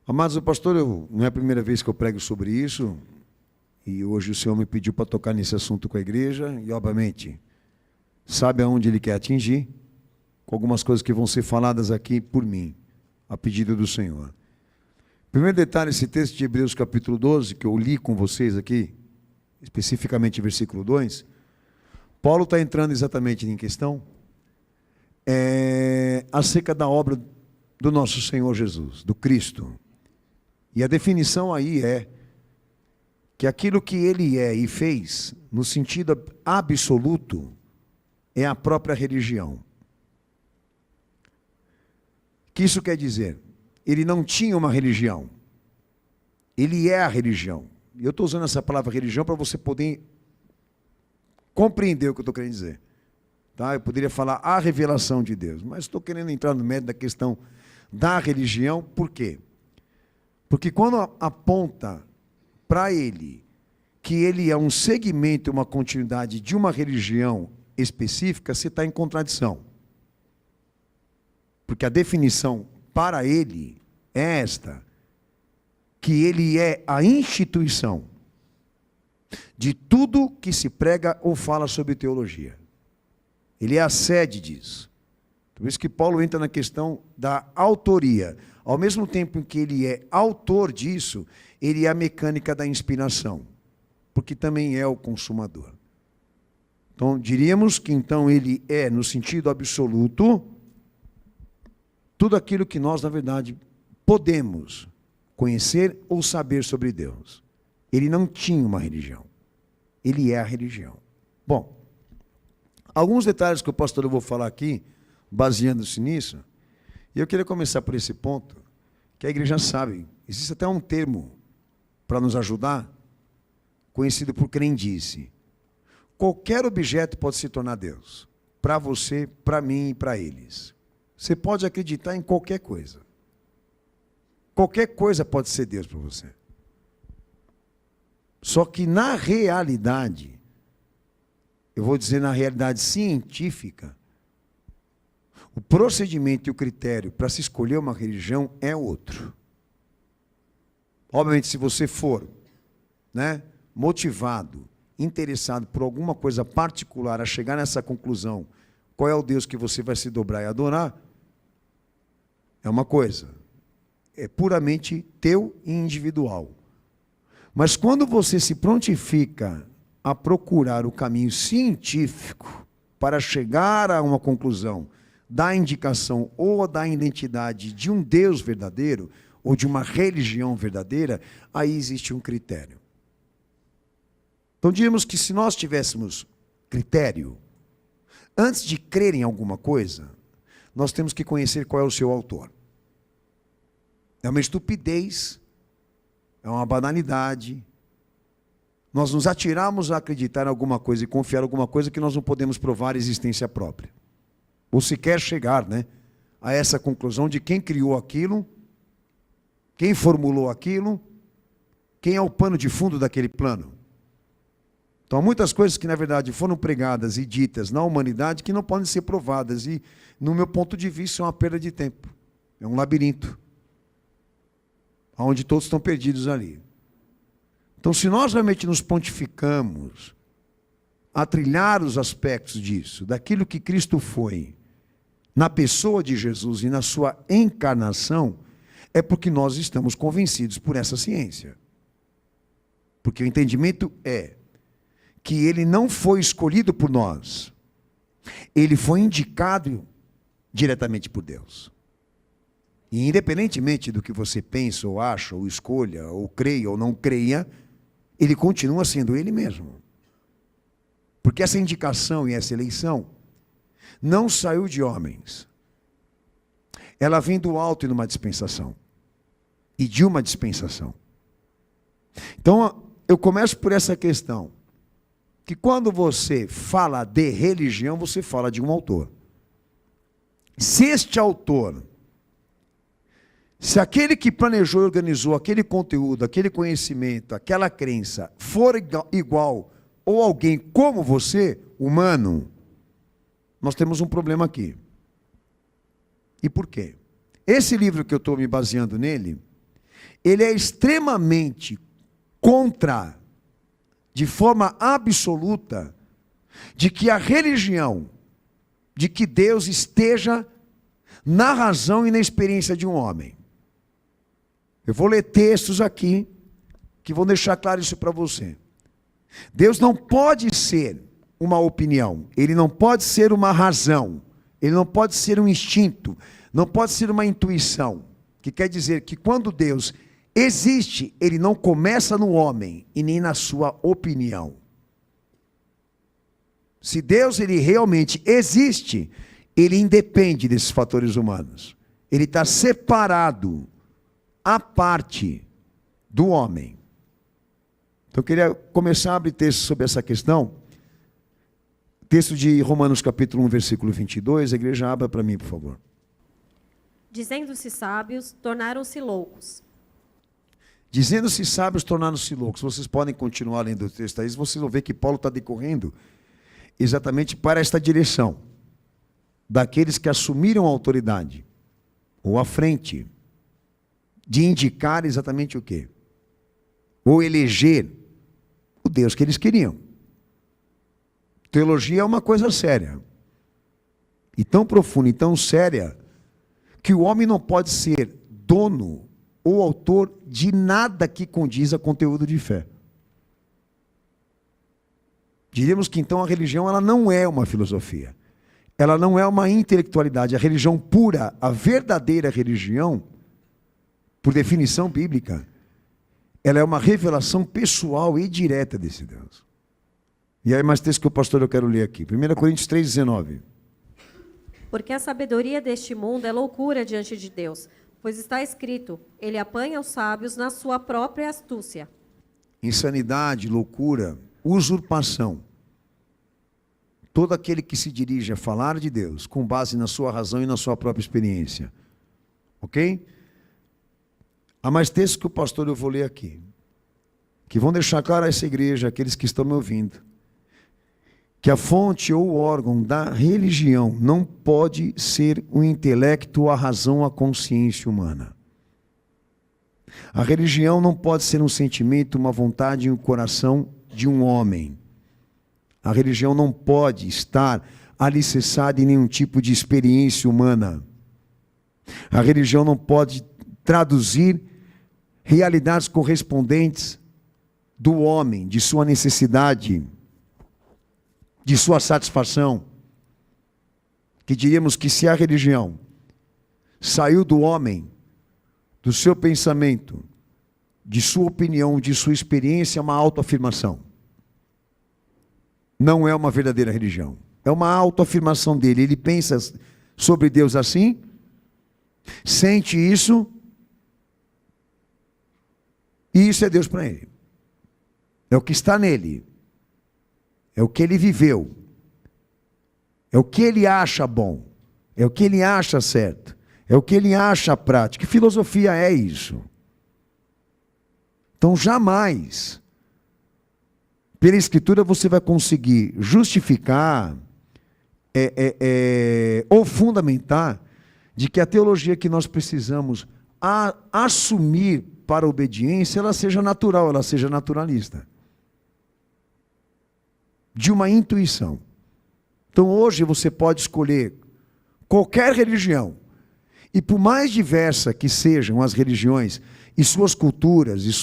Amados, pastor, não é a primeira vez que eu prego sobre isso, e hoje o Senhor me pediu para tocar nesse assunto com a igreja, e obviamente, sabe aonde Ele quer atingir, com algumas coisas que vão ser faladas aqui por mim, a pedido do Senhor. Primeiro detalhe, esse texto de Hebreus capítulo 12, que eu li com vocês aqui, especificamente versículo 2, Paulo está entrando exatamente em questão, acerca da obra do nosso Senhor Jesus, do Cristo. E a definição aí é que aquilo que Ele é e fez, no sentido absoluto, é a própria religião. O que isso quer dizer? Ele não tinha uma religião. Ele é a religião. E eu estou usando essa palavra religião para você poder compreender o que eu estou querendo dizer. Tá? Eu poderia falar a revelação de Deus, mas estou querendo entrar no mérito da questão da religião. Por quê? Porque quando aponta para Ele que Ele é um segmento, uma continuidade de uma religião específica, você está em contradição. Porque a definição para Ele é esta, que Ele é a instituição de tudo que se prega ou fala sobre teologia. Ele é a sede disso. Por isso que Paulo entra na questão da autoria. Ao mesmo tempo em que ele é autor disso, ele é a mecânica da inspiração, porque também é o consumador. Então, diríamos que então ele é, no sentido absoluto, tudo aquilo que nós, na verdade, podemos conhecer ou saber sobre Deus. Ele não tinha uma religião. Ele é a religião. Bom, alguns detalhes que o pastor eu vou falar aqui, baseando-se nisso, e eu queria começar por esse ponto, que a igreja sabe, existe até um termo para nos ajudar, conhecido por crendice. Qualquer objeto pode se tornar Deus, para você, para mim e para eles. Você pode acreditar em qualquer coisa. Qualquer coisa pode ser Deus para você. Só que na realidade, eu vou dizer na realidade científica, o procedimento e o critério para se escolher uma religião é outro. Obviamente, se você for, motivado, interessado por alguma coisa particular a chegar nessa conclusão, qual é o Deus que você vai se dobrar e adorar, é uma coisa. É puramente teu e individual. Mas quando você se prontifica a procurar o caminho científico para chegar a uma conclusão da indicação ou da identidade de um Deus verdadeiro ou de uma religião verdadeira, aí existe um critério. Então diríamos que se nós tivéssemos critério, antes de crer em alguma coisa, nós temos que conhecer qual é o seu autor. É uma estupidez, é uma banalidade. Nós nos atiramos a acreditar em alguma coisa e confiar em alguma coisa que nós não podemos provar a existência própria. Ou sequer chegar, a essa conclusão de quem criou aquilo, quem formulou aquilo, quem é o pano de fundo daquele plano. Então, há muitas coisas que, na verdade, foram pregadas e ditas na humanidade que não podem ser provadas. E, no meu ponto de vista, é uma perda de tempo. É um labirinto, onde todos estão perdidos ali. Então, se nós realmente nos pontificamos a trilhar os aspectos disso, daquilo que Cristo foi, na pessoa de Jesus e na sua encarnação, é porque nós estamos convencidos por essa ciência. Porque o entendimento é que ele não foi escolhido por nós, ele foi indicado diretamente por Deus. E independentemente do que você pensa, ou acha, ou escolha, ou creia, ou não creia, ele continua sendo ele mesmo. Porque essa indicação e essa eleição não saiu de homens. Ela vem do alto e numa dispensação. E de uma dispensação. Então, eu começo por essa questão. Que quando você fala de religião, você fala de um autor. Se este autor, se aquele que planejou e organizou aquele conteúdo, aquele conhecimento, aquela crença, for igual ou alguém como você, humano, nós temos um problema aqui. E por quê? Esse livro que eu estou me baseando nele, ele é extremamente contra, de forma absoluta, de que a religião, de que Deus esteja na razão e na experiência de um homem. Eu vou ler textos aqui, que vão deixar claro isso para você. Deus não pode ser uma opinião, Ele não pode ser uma razão, Ele não pode ser um instinto, não pode ser uma intuição, que quer dizer que quando Deus existe, Ele não começa no homem e nem na sua opinião. Se Deus ele realmente existe, Ele independe desses fatores humanos. Ele está separado, à parte do homem. Então eu queria começar a abrir texto sobre essa questão. Texto de Romanos capítulo 1, versículo 22. A igreja abra para mim, por favor. Dizendo-se sábios, tornaram-se loucos. Dizendo-se sábios, tornaram-se loucos. Vocês podem continuar lendo o texto aí, vocês vão ver que Paulo está decorrendo exatamente para esta direção. Daqueles que assumiram a autoridade, ou a frente, de indicar exatamente o quê? Ou eleger o Deus que eles queriam. Teologia é uma coisa séria. E tão profunda e tão séria, que o homem não pode ser dono ou autor de nada que condiza conteúdo de fé. Diríamos que então a religião ela não é uma filosofia. Ela não é uma intelectualidade. A religião pura, a verdadeira religião, por definição bíblica, ela é uma revelação pessoal e direta desse Deus. E aí mais texto que o pastor eu quero ler aqui. 1 Coríntios 3,19. Porque a sabedoria deste mundo é loucura diante de Deus, pois está escrito, ele apanha os sábios na sua própria astúcia. Insanidade, loucura, usurpação. Todo aquele que se dirige a falar de Deus, com base na sua razão e na sua própria experiência. Ok? Há mais textos que o pastor eu vou ler aqui, que vão deixar claro a essa igreja, aqueles que estão me ouvindo, que a fonte ou o órgão da religião não pode ser o intelecto, a razão, a consciência humana. A religião não pode ser um sentimento, uma vontade e um coração de um homem. A religião não pode estar alicerçada em nenhum tipo de experiência humana. A religião não pode traduzir realidades correspondentes do homem, de sua necessidade, de sua satisfação. Que diríamos que se a religião saiu do homem, do seu pensamento, de sua opinião, de sua experiência, é uma autoafirmação. Não é uma verdadeira religião. É uma autoafirmação dele. Ele pensa sobre Deus assim, sente isso, e isso é Deus para ele. É o que está nele. É o que ele viveu. É o que ele acha bom. É o que ele acha certo. É o que ele acha prático. Que filosofia é isso? Então jamais, pela Escritura, você vai conseguir justificar ou fundamentar de que a teologia que nós precisamos assumir para a obediência, ela seja natural, ela seja naturalista. De uma intuição. Então hoje você pode escolher qualquer religião, e por mais diversa que sejam as religiões, e suas culturas, e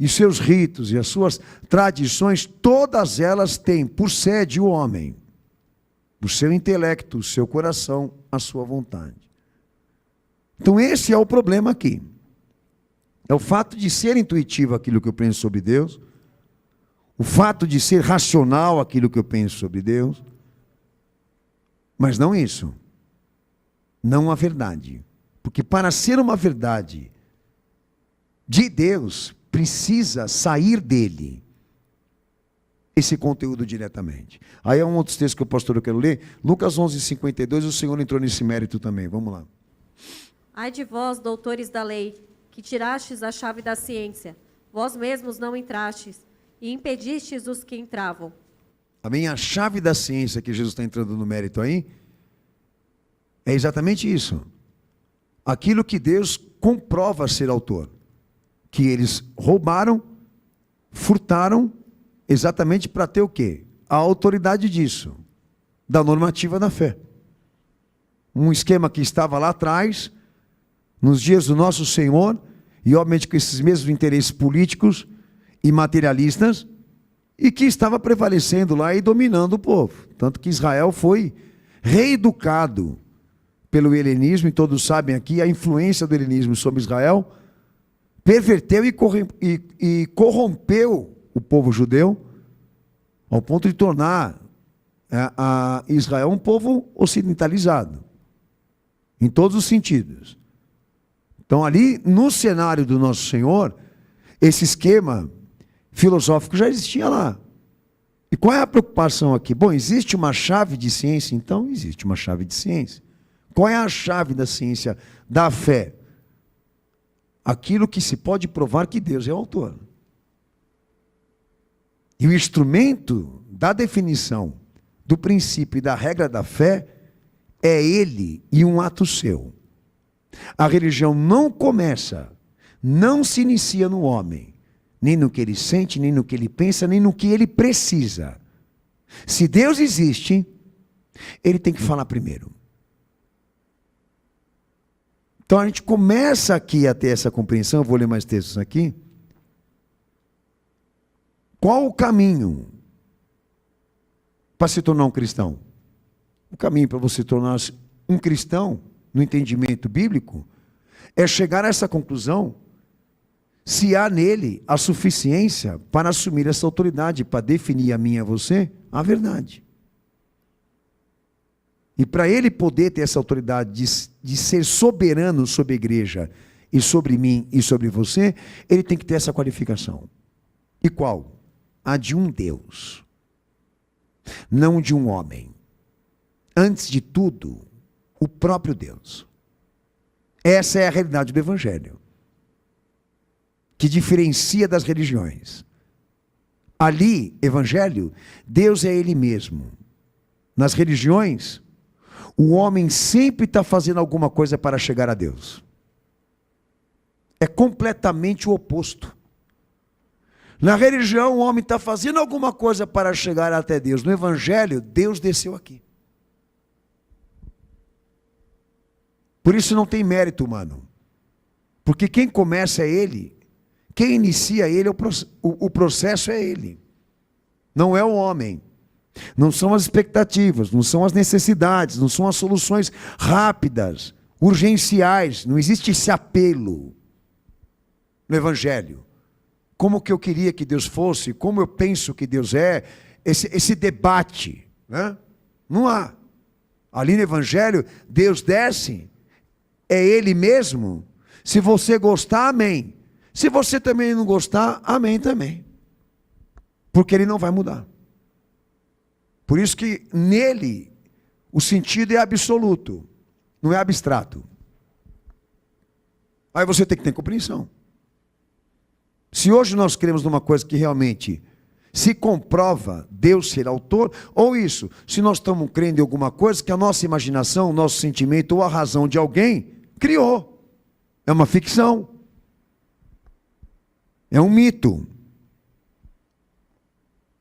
seus ritos, e as suas tradições, todas elas têm por sede o homem, o seu intelecto, o seu coração, a sua vontade. Então esse é o problema aqui. É o fato de ser intuitivo aquilo que eu penso sobre Deus, o fato de ser racional aquilo que eu penso sobre Deus, mas não isso. Não a verdade. Porque para ser uma verdade de Deus, precisa sair dele esse conteúdo diretamente. Aí é um outro texto que o pastor eu quero ler. Lucas 11:52, o Senhor entrou nesse mérito também. Vamos lá. Ai de vós, doutores da lei, que tirastes a chave da ciência, vós mesmos não entrastes, e impedistes os que entravam. Amém? A chave da ciência que Jesus está entrando no mérito aí, é exatamente isso. Aquilo que Deus comprova ser autor. que eles roubaram, furtaram, exatamente para ter o quê? A autoridade disso, da normativa da fé. Um esquema que estava lá atrás, nos dias do nosso Senhor, e obviamente com esses mesmos interesses políticos e materialistas, e que estava prevalecendo lá e dominando o povo. Tanto que Israel foi reeducado pelo helenismo, e todos sabem aqui a influência do helenismo sobre Israel, perverteu e corrompeu o povo judeu, ao ponto de tornar a Israel um povo ocidentalizado, em todos os sentidos. Então ali, no cenário do nosso Senhor, esse esquema filosófico já existia lá. E qual é a preocupação aqui? Bom, existe uma chave de ciência? Então, existe uma chave de ciência. Qual é a chave da ciência da fé? Aquilo que se pode provar que Deus é o autor. E o instrumento da definição do princípio e da regra da fé é ele e um ato seu. A religião não começa, não se inicia no homem, nem no que ele sente, nem no que ele pensa, nem no que ele precisa. Se Deus existe, ele tem que falar primeiro. Então a gente começa aqui a ter essa compreensão, eu vou ler mais textos aqui. Qual o caminho para se tornar um cristão? O caminho para você tornar-se um cristão, no entendimento bíblico, é chegar a essa conclusão, se há nele a suficiência para assumir essa autoridade, para definir a mim e a você a verdade. E para ele poder ter essa autoridade de ser soberano sobre a igreja, e sobre mim e sobre você, ele tem que ter essa qualificação. E qual? A de um Deus, não de um homem. Antes de tudo, o próprio Deus. Essa é a realidade do Evangelho, que diferencia das religiões. Ali, Evangelho, Deus é Ele mesmo. Nas religiões, o homem sempre está fazendo alguma coisa para chegar a Deus. É completamente o oposto. Na religião, o homem está fazendo alguma coisa para chegar até Deus. No Evangelho, Deus desceu aqui. Por isso não tem mérito humano. Porque quem começa é Ele. Quem inicia Ele, o processo é Ele. Não é o homem. Não são as expectativas, não são as necessidades, não são as soluções rápidas, urgenciais. Não existe esse apelo no Evangelho. Como que eu queria que Deus fosse, como eu penso que Deus é, esse debate, né? Não há. Ali no Evangelho, Deus desce, é Ele mesmo. Se você gostar, amém. Se você também não gostar, amém também. Porque Ele não vai mudar. Por isso que nele, o sentido é absoluto, não é abstrato. Aí você tem que ter compreensão. Se hoje nós cremos numa coisa que realmente se comprova Deus ser autor, ou isso, se nós estamos crendo em alguma coisa que a nossa imaginação, o nosso sentimento ou a razão de alguém criou. É uma ficção. É um mito.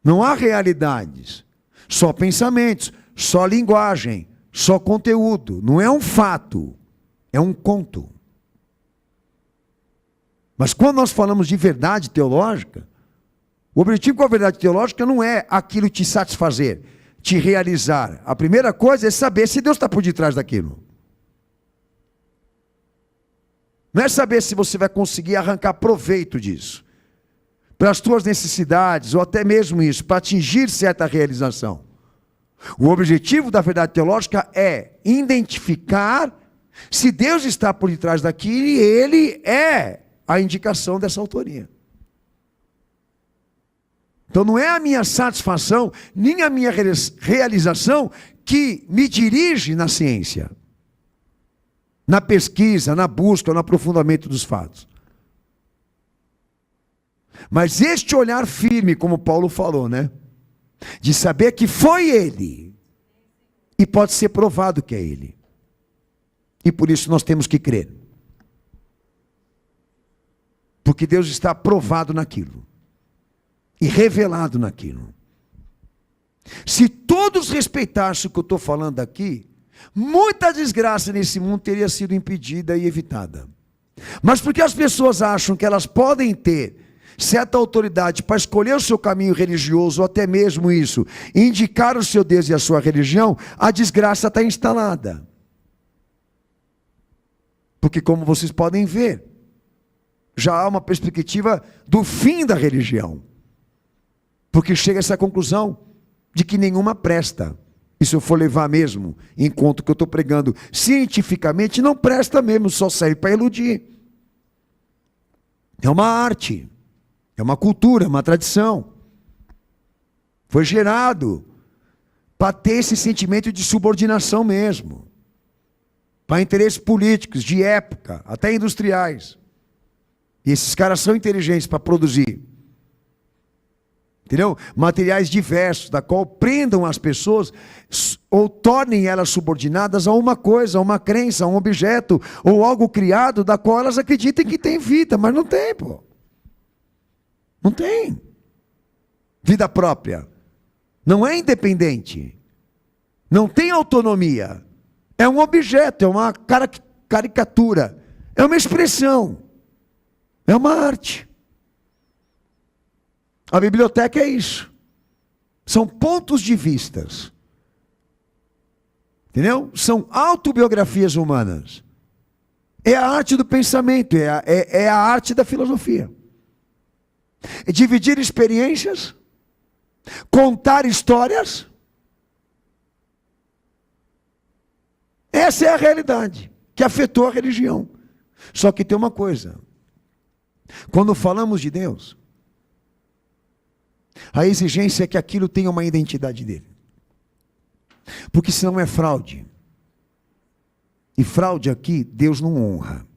Não há realidades, só pensamentos, só linguagem, só conteúdo. Não é um fato, é um conto. Mas quando nós falamos de verdade teológica, o objetivo com a verdade teológica não é aquilo te satisfazer, te realizar. A primeira coisa é saber se Deus está por detrás daquilo. Não é saber se você vai conseguir arrancar proveito disso, para as tuas necessidades, ou até mesmo isso, para atingir certa realização. O objetivo da verdade teológica é identificar se Deus está por detrás daquilo e Ele é a indicação dessa autoria. Então não é a minha satisfação, nem a minha realização que me dirige na ciência, na pesquisa, na busca, no aprofundamento dos fatos. Mas este olhar firme, como Paulo falou, né? De saber que foi Ele, e pode ser provado que é Ele. E por isso nós temos que crer. Porque Deus está provado naquilo. E revelado naquilo. Se todos respeitassem o que eu estou falando aqui, muita desgraça nesse mundo teria sido impedida e evitada. Mas porque as pessoas acham que elas podem ter certa autoridade para escolher o seu caminho religioso, ou até mesmo isso, indicar o seu Deus e a sua religião, a desgraça está instalada. Porque como vocês podem ver, já há uma perspectiva do fim da religião. Porque chega a essa conclusão de que nenhuma presta. E se eu for levar mesmo em conta o que eu estou pregando cientificamente, não presta mesmo, só serve para iludir. É uma arte, é uma cultura, é uma tradição. Foi gerado para ter esse sentimento de subordinação mesmo. Para interesses políticos, de época, até industriais. E esses caras são inteligentes para produzir. Entendeu? Materiais diversos, da qual prendam as pessoas ou tornem elas subordinadas a uma coisa, a uma crença, a um objeto, ou algo criado da qual elas acreditem que tem vida, mas não tem, pô. Não tem. Vida própria. Não é independente. Não tem autonomia. É um objeto, é uma caricatura, é uma expressão, é uma arte. A biblioteca é isso. São pontos de vistas. Entendeu? São autobiografias humanas. É a arte do pensamento, é a arte da filosofia. É dividir experiências, contar histórias. Essa é a realidade que afetou a religião. Só que tem uma coisa. Quando falamos de Deus, a exigência é que aquilo tenha uma identidade dele. Porque senão é fraude. E fraude aqui, Deus não honra.